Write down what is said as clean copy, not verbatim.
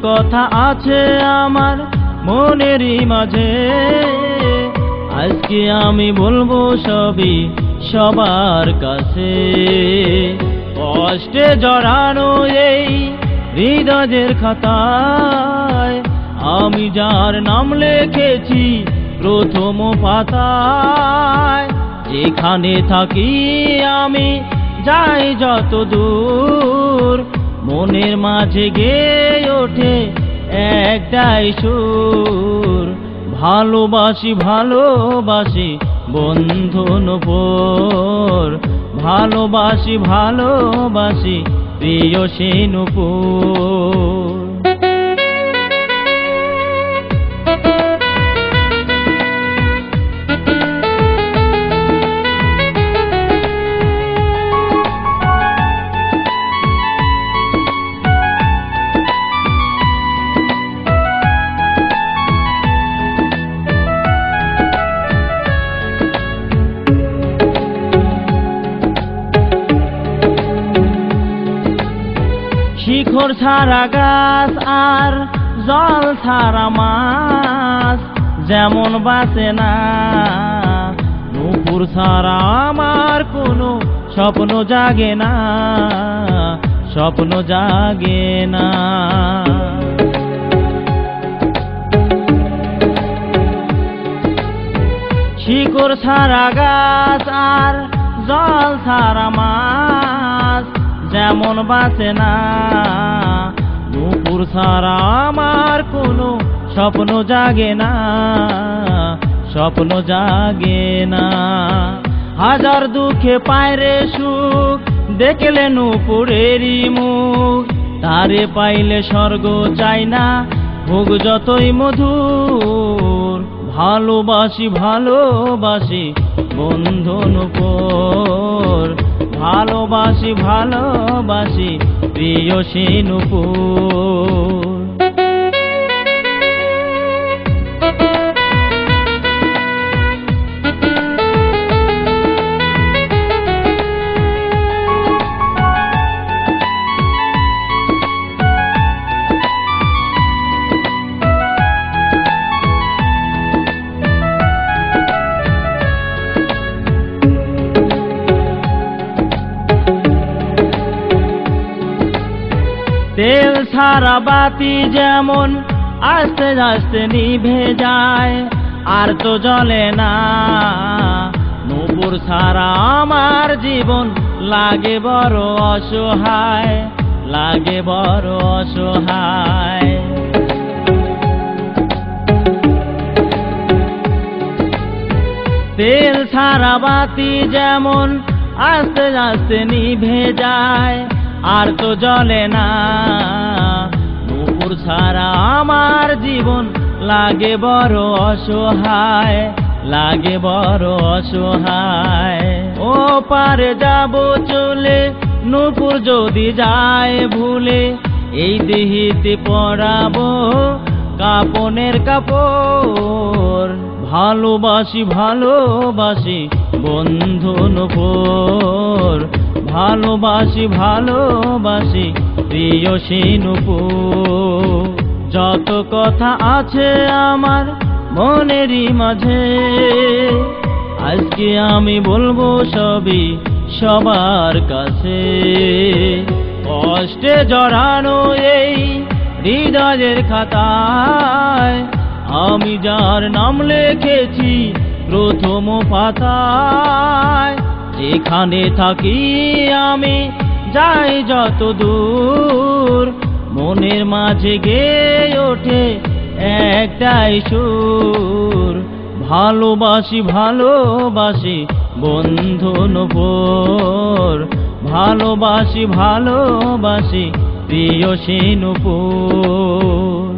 কথা আছে আমার মনেরই মাঝে, আজকে আমি বলবো সবই সবার কাছে। কষ্টে জড়ানো এই হৃদয়ের খাতায় আমি যার নাম লিখেছি প্রথম পাতায়। যেখানে থাকি আমি যাই যত দূর, মনের মাঝে গেয়ে ওঠে একটাই সুর। ভালোবাসি ভালোবাসি বন্ধু নূপুর, ভালোবাসি ভালোবাসি প্রিয়সী নূপুর। শিকড় ছাড়া গাছ আর জল ছাড়া মাছ যেমন বাঁচে না, নূপুর ছাড়া আমার কোনো স্বপ্ন জাগে না, স্বপ্ন জাগে না। শিকড় ছাড়া গাছ আর জল ছাড়া মাছ যেমন বাঁচে না, নূপুর ছাড়া আমার কোনো স্বপ্ন জাগে না, স্বপ্ন জাগে না। হাজার দুঃখে পায়রে সুখ দেখলে নূপুরেরই মুখ, তারে পাইলে স্বর্গ চাই না ভোগ যতই মধুর। ভালোবাসি ভালোবাসি বন্ধু নূপুর, ভালোবাসি ভালোবাসি প্রিয়সী নূপুর। তেল ছাড়া বাতি যেমন আস্তে আস্তে নিভে যায় আর তো জ্বলে না, নূপুর ছাড়া আমার জীবন লাগে বড় অসহায়, লাগে বড় অসহায়। তেল ছাড়া বাতি যেমন আস্তে আস্তে নিভে যায় আর তো জ্বলে না, নূপুর ছাড়া আমার জীবন লাগে বড় অসহায়, লাগে বড় অসহায়। ও পারে যাব চলে নূপুর যদি যায় ভুলে, এই দেহিতে পরাবো কাপনের কাপড়। ভালোবাসি ভালোবাসি বন্ধু নূপুর, ভালোবাসি ভালোবাসি প্রিয়সী নূপুর। যত কথা আছে আমার মনেরই মাঝে, আজকে আমি বলবো সবই সবার কাছে। কষ্টে জড়ানো এই হৃদয়ের খাতায় আমি যার নাম লিখেছি প্রথম পাতায়। যেখানে থাকি আমি যাই যত দূর, মনের মাঝে গেয়ে ওঠে একটাই সুর। ভালোবাসি ভালোবাসি বন্ধু নূপুর, ভালোবাসি ভালোবাসি প্রিয়সী নূপুর।